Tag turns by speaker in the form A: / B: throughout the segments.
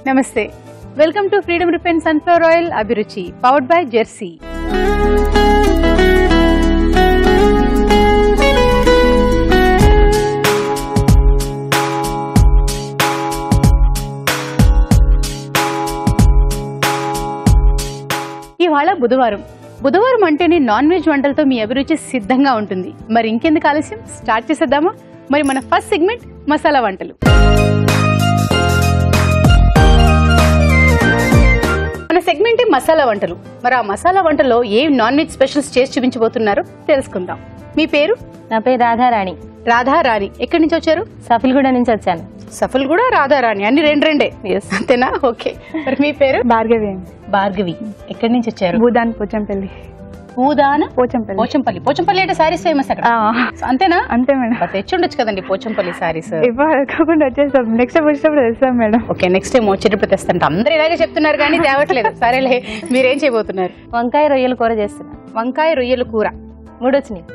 A: నమస్తే, welcome to freedom refine sunflower oil అభిరుచి, powered by Jersey. ఇవాళ బుధవారం అంటేనే నాన్ వెజ్ వంటలతో మీ అభిరుచి సిద్ధంగా ఉంటుంది. మరి ఇంకెందుకు ఆలస్యం, స్టార్ట్ చేసేద్దామా? మరి మన ఫస్ట్ సెగ్మెంట్ మసాలా వంటలు. మన సెగ్మెంట్ మసాలా వంటలు. మరి ఆ మసాలా వంటలో ఏం నాన్ వెజ్ స్పెషల్స్ చేసి చూపించబోతున్నారో తెలుసుకుందాం. మీ పేరు?
B: నా పేరు రాధారాణి.
A: రాధారాణి, ఎక్కడి నుంచి వచ్చారు?
B: సఫిల్గూడ నుంచి వచ్చాను.
A: సఫిల్గూడ, రాధారాణి, అన్ని రెండే. అంతేనా? ఓకే. మరి మీ పేరు?
C: భార్గవి.
A: భార్గవి, ఎక్కడి నుంచి వచ్చారు?
C: భూదాన్ పోచంపల్లి.
A: పోచంపల్లి అంటే సారీస్ ఫేమస్ అక్కడ, అంతేనా?
C: అంతే మేడం.
A: తెచ్చుండొచ్చు కదండి పోచంపల్లి సారీస్.
C: కాకుండా వచ్చేస్తాం, నెక్స్ట్ టైం వచ్చినప్పుడు తెస్తాం మేడం.
A: ఓకే, నెక్స్ట్ టైం వచ్చేటప్పుడు తెస్తాంట. అందరూ ఇలాగే చెప్తున్నారు కానీ తేవట్లేదు. సరేలే, మీరేం చేయబోతున్నారు?
B: వంకాయ రొయ్యల కూర చేస్తున్నా.
A: వంకాయ రొయ్యల కూర.
B: మూడు వచ్చినాయి.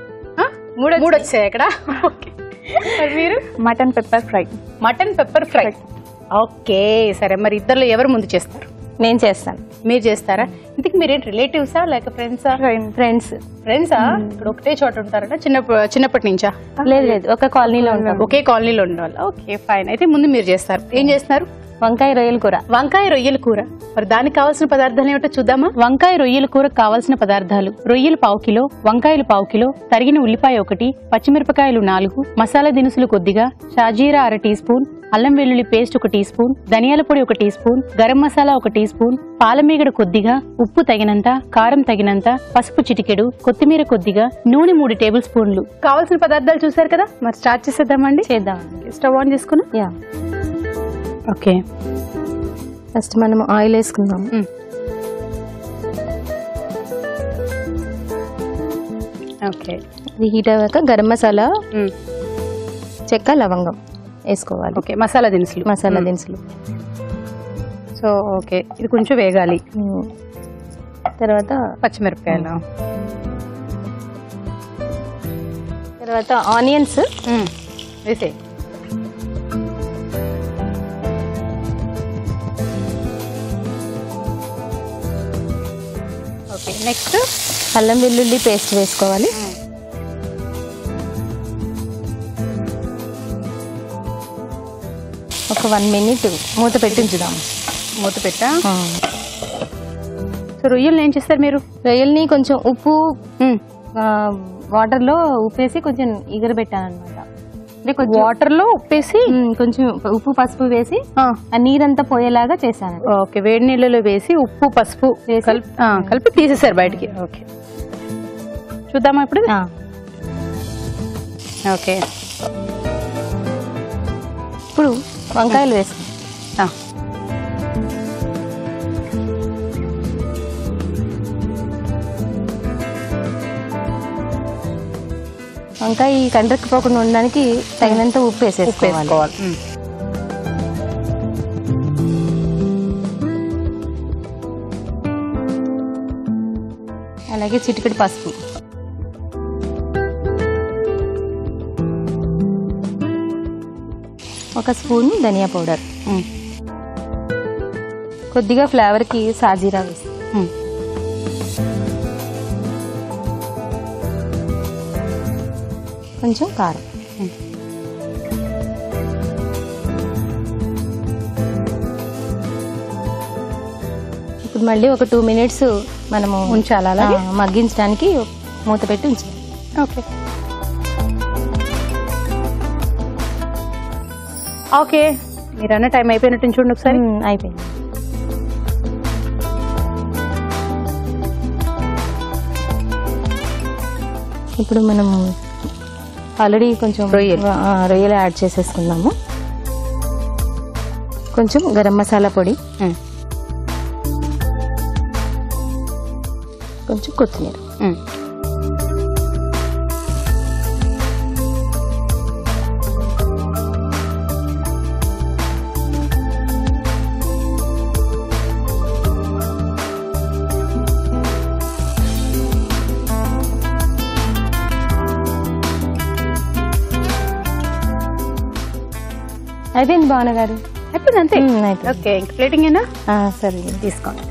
A: మూడు వచ్చాయి అక్కడ. ఓకే. మీరు?
C: Mutton pepper fry.
A: Mutton pepper fry. Okay, సరే. మరి ఇద్దరు ఎవరు ముందు చేస్తారు?
B: నేను చేస్తాను.
A: మీరు చేస్తారా? ఇంతకు మీరేంటి రిలేటివ్సా లేక ఫ్రెండ్సా? ఫ్రెండ్సా? ఇక్కడ ఒకటే చోట ఉంటారా చిన్నప్పటి నుంచా?
B: లేదు, ఒక కాలనీలో ఉంటాం.
A: ఒకే కాలనీలో ఉండేవాళ్ళు. Okay, fine. అయితే ముందు మీరు చేస్తారు. ఏం చేస్తున్నారు?
B: వంకాయ రొయ్యల కూర.
A: వంకాయ రొయ్యల కూర. మరి దానికి కావాల్సిన పదార్థాలు ఏమిటో చూద్దామా? వంకాయ రొయ్యల కూరకు కావాల్సిన పదార్థాలు: రొయ్యలు 1/2 కిలో, వంకాయలు 1/2 కిలో, తరిగిన ఉల్లిపాయ 1, పచ్చిమిరపకాయలు 4, మసాలా దినుసులు కొద్దిగా, షాజీరా 1/2 టీ స్పూన్, అల్లం వెల్లుల్లి పేస్ట్ 1 టీ స్పూన్, ధనియాల పొడి 1 teaspoon, garam masala 1 teaspoon, పాలమీగడ కొద్దిగా, ఉప్పు తగినంత, కారం తగినంత, పసుపు చిటికెడు, కొత్తిమీర కొద్దిగా, నూనె 3 టేబుల్ స్పూన్లు. కావాల్సిన పదార్థాలు చూసారు కదా, మరి స్టార్ట్ చేసేద్దామండి.
B: చేద్దామండి.
A: స్టవ్ ఆన్ చేసుకున్నా. ఓకే,
B: ఫస్ట్ మనం ఆయిల్ వేసుకుందాం.
A: ఓకే,
B: ఇది హీట్ అయ్యాక గరం మసాలా, చెక్క, లవంగం వేసుకోవాలి.
A: ఓకే, మసాలా దినుసులు. సో ఓకే, ఇది కొంచెం వేగాలి.
B: తర్వాత
A: పచ్చిమిరపకాయలు,
B: తర్వాత ఆనియన్స్
A: వేసే. ఓకే, నెక్స్ట్
B: అల్లం వెల్లుల్లి పేస్ట్ వేసుకోవాలి. ఒక 1 మినిట్ మూత పెట్టించుదాం.
A: మూత పెట్టా. సో రొయ్యల్ని ఏం చేస్తారు మీరు?
B: రొయ్యల్ని కొంచెం ఉప్పు వాటర్లో ఉప్పేసి కొంచెం ఎగరబెట్టాను అనమాట. అంటే కొంచెం
A: వాటర్లో ఉప్పేసి
B: కొంచెం ఉప్పు పసుపు వేసి ఆ నీరంతా పోయేలాగా చేశాను.
A: ఓకే, వేడి నీళ్ళలో వేసి ఉప్పు పసుపు కలిపి తీసేసారు బయటికి. ఓకే, చూద్దామా ఇప్పుడు? ఓకే,
B: ఇప్పుడు వంకాయలు వేసుకుంటాం. వంకాయ కండ్రెక్కిపోకుండా ఉండడానికి తగినంత ఉప్పు వేసేసుకోవాలి. అలాగే చిటికెడు పసుపు, ఒక స్పూన్ ధనియా పౌడర్, కొద్దిగా ఫ్లేవర్కి సాజీరా వేస్తాం. కొంచెం కారం. ఇప్పుడు మళ్ళీ ఒక 2 మినిట్స్ మనము
A: ఉంచాలి, అలాగే
B: మగ్గించడానికి మూత పెట్టి ఉంచాలి.
A: Okay, okay. మీరు అన్న టైం అయిపోయినట్టు చూడండి ఒకసారి.
B: అయిపోయింది. ఇప్పుడు మనం ఆల్రెడీ కొంచెం రొయ్యలు యాడ్ చేసేసుకుందాము. కొంచెం గరం మసాలా పొడి, కొంచెం కొత్తిమీర, అయిపోయింది భావన గారు.
A: అయిపోయింది అంతే.
B: అయిపోయింది.
A: ఓకే, ఇంక ప్లేటింగ్ ఏనా?
B: సరే తీసుకోండి.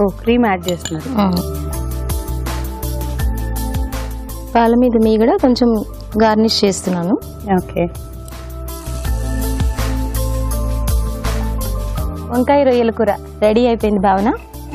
A: ఓ, క్రీమ్ యాడ్ చేస్తున్నారు.
B: పాల మీద మీగడ కొంచెం గార్నిష్ చేస్తున్నాను.
A: ఓకే,
B: వంకాయ రొయ్యల కూర రెడీ అయిపోయింది భావన.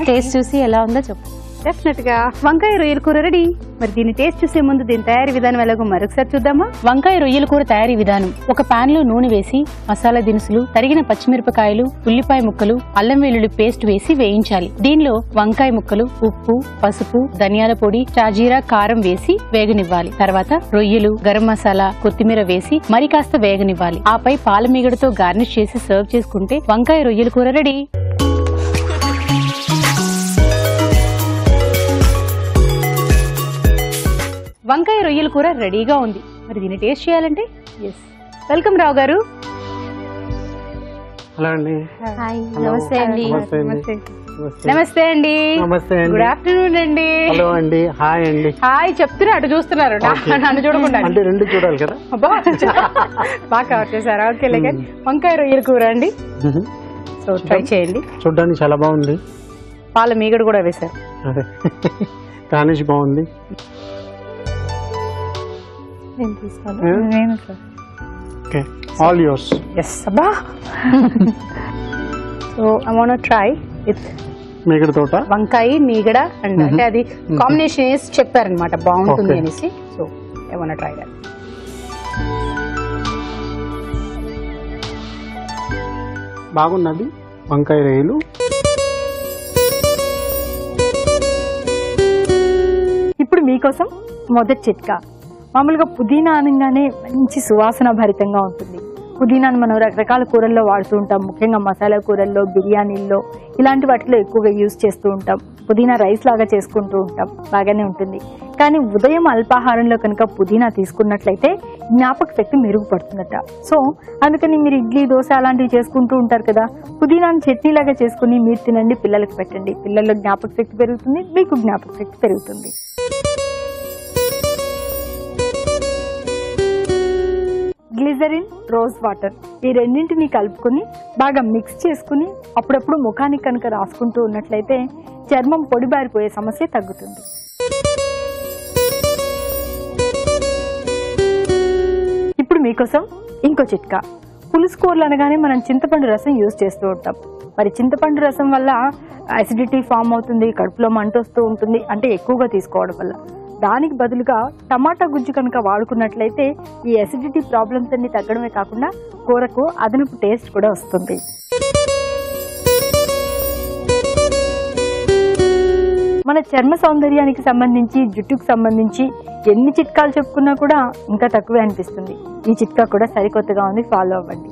B: టేస్ట్ చూసి ఎలా ఉందో చెప్పు.
A: డెఫినెట్ గా వంకాయ రొయ్యల కూర రెడీ. మరి దీన్ని టేస్ట్ చూసే ముందు దీని తయారీ విధానం ఎలాగో మరొకసారి చూద్దామా? వంకాయ రొయ్యల కూర తయారీ విధానం: ఒక పాన్ లో నూనె వేసి మసాలా దినుసులు, తరిగిన పచ్చిమిరపకాయలు, ఉల్లిపాయ ముక్కలు, అల్లం వెల్లుల్లి పేస్ట్ వేసి వేయించాలి. దీనిలో వంకాయ ముక్కలు, ఉప్పు, పసుపు, ధనియాల పొడి, షాజీరా, కారం వేసి వేగనివ్వాలి. తర్వాత రొయ్యలు, గరం మసాలా, కొత్తిమీర వేసి మరి కాస్త వేగనివ్వాలి. ఆపై పాల మీగడతో గార్నిష్ చేసి సర్వ్ చేసుకుంటే వంకాయ రొయ్యల కూర రెడీ. వంకాయ రొయ్యల కూర రెడీగా ఉంది. మరి దీన్ని టేస్ట్ చేయాలంటే వెల్కమ్ రావు గారు.
D: హలో అండి.
B: నమస్తే అండి.
A: నమస్తే అండి.
D: నమస్తే అండి.
A: గుడ్ ఆఫ్టర్నూన్ అండి.
D: హలో అండి. హాయ్ అండి.
A: హాయ్ చెప్తున్నా, అటు చూస్తున్నారు, నన్ను చూడకుండా.
D: అంటే రెండు చూడాలి కదా.
A: బాగా కవర్ చేశారా? ఓకే, లేక వంకాయ రొయ్యల కూర అండి. సో ట్రై చేయండి.
D: చూడడానికి చాలా బాగుంది.
A: పాల మీగడ కూడా వేశారు.
D: అదే గార్నిష్ బాగుంది.
C: నేను sir.
D: Okay, all yours.
A: Yes అబ్బా. So I want to try with
D: మీగడ తోట
A: వంకాయ మీగడ అండ్ అంటే అది కాంబినేషన్ వేసి చెప్పారనమాట బాగుంటుంది అనేసి. So I want to try that.
D: బాగున్నది వంకాయ రొయ్యలు.
C: ఇప్పుడు మీకోసం మొదటి చిట్కా. మామూలుగా పుదీనా అనగానే మంచి సువాసన భరితంగా ఉంటుంది. పుదీనాను మనం రకరకాల కూరల్లో వాడుతూ ఉంటాం. ముఖ్యంగా మసాలా కూరల్లో, బిర్యానీల్లో, ఇలాంటి వాటిలో ఎక్కువగా యూజ్ చేస్తూ ఉంటాం. పుదీనా రైస్ లాగా చేసుకుంటూ ఉంటాం, బాగానే ఉంటుంది. కానీ ఉదయం అల్పాహారంలో కనుక పుదీనా తీసుకున్నట్లయితే జ్ఞాపక శక్తి మెరుగుపడుతుందట. సో అందుకని మీరు ఇడ్లీ, దోశ అలాంటివి చేసుకుంటూ ఉంటారు కదా, పుదీనాను చట్నీ లాగా చేసుకుని మీరు తినండి, పిల్లలకు పెట్టండి. పిల్లల్లో జ్ఞాపక శక్తి పెరుగుతుంది, మీకు జ్ఞాపక శక్తి పెరుగుతుంది. గ్లిజరిన్, రోజ్ వాటర్ ఈ రెండింటిని కలుపుకొని బాగా మిక్స్ చేసుకుని అప్పుడప్పుడు ముఖానికి కనుక రాసుకుంటూ ఉన్నట్లయితే చర్మం పొడిబారిపోయే సమస్య తగ్గుతుంది. ఇప్పుడు మీకోసం ఇంకో చిట్కా. పులుసు కూరలు అనగానే మనం చింతపండు రసం యూజ్ చేస్తూ ఉంటాం. మరి చింతపండు రసం వల్ల అసిడిటీ ఫామ్ అవుతుంది, కడుపులో మంట వస్తూ ఉంటుంది, అంటే ఎక్కువగా తీసుకోవడం వల్ల. దానికి బదులుగా టమాటా గుజ్జు కనుక వాడుకున్నట్లయితే ఈ అసిడిటీ ప్రాబ్లమ్స్ అన్ని తగ్గడమే కాకుండా కూరకు అదనపు టేస్ట్ కూడా వస్తుంది. మన చర్మ సౌందర్యానికి సంబంధించి, జుట్టుకు సంబంధించి ఎన్ని చిట్కాలు చెప్పుకున్నా కూడా ఇంకా తక్కువే అనిపిస్తుంది. ఈ చిట్కా కూడా సరికొత్తగా ఉంది, ఫాలో అవ్వండి.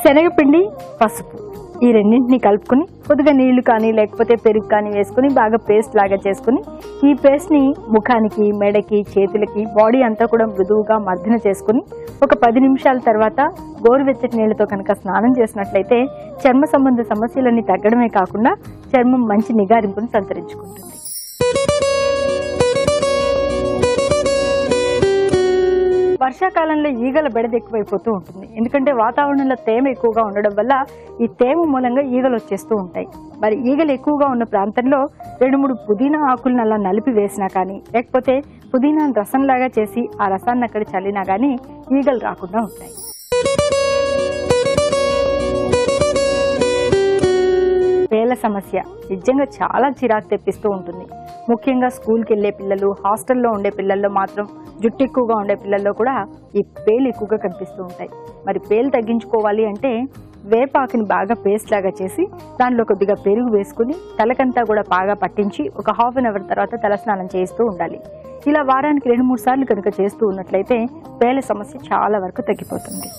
C: శనగపిండి, పసుపు ఈ రెండింటిని కలుపుకొని కొద్దిగా నీళ్లు కానీ లేకపోతే పెరుగు కానీ వేసుకుని బాగా పేస్ట్ లాగా చేసుకుని ఈ పేస్ట్ ని ముఖానికి, మెడకి, చేతులకి, బాడీ అంతా కూడా మృదువుగా మర్దన చేసుకుని ఒక 10 నిమిషాల తర్వాత గోరువెచ్చటి నీళ్లతో కనుక స్నానం చేసినట్లయితే చర్మ సంబంధ సమస్యలన్నీ తగ్గడమే కాకుండా చర్మం మంచి నిగారింపును సంతరించుకుంటుంది. వర్షాకాలంలో ఈగల బెడద ఎక్కువైపోతూ ఉంటుంది. ఎందుకంటే వాతావరణంలో తేమ ఎక్కువగా ఉండడం వల్ల ఈ తేమ మూలంగా ఈగలు వచ్చేస్తూ ఉంటాయి. మరి ఈగలు ఎక్కువగా ఉన్న ప్రాంతంలో 2-3 పుదీనా ఆకులను అలా నలిపి వేసినా కానీ లేకపోతే పుదీనా రసంలాగా చేసి ఆ రసాన్ని అక్కడ చల్లినా కానీ ఈగలు రాకుండా ఉంటాయి. పేల సమస్య నిజంగా చాలా చిరాకు తెప్పిస్తూ ఉంటుంది. ముఖ్యంగా స్కూల్కి వెళ్ళే పిల్లలు, హాస్టల్లో ఉండే పిల్లల్లో మాత్రం, జుట్టు ఎక్కువగా ఉండే పిల్లల్లో కూడా ఈ పేలు ఎక్కువగా కనిపిస్తూ ఉంటాయి. మరి పేలు తగ్గించుకోవాలి అంటే వేపాకుని బాగా పేస్ట్ లాగా చేసి దానిలో కొద్దిగా పెరుగు వేసుకుని తలకంతా కూడా బాగా పట్టించి ఒక హాఫ్ అన్ అవర్ తర్వాత తలస్నానం చేస్తూ ఉండాలి. ఇలా వారానికి 2-3 సార్లు కనుక చేస్తూ ఉన్నట్లయితే పేల సమస్య చాలా వరకు తగ్గిపోతుంది.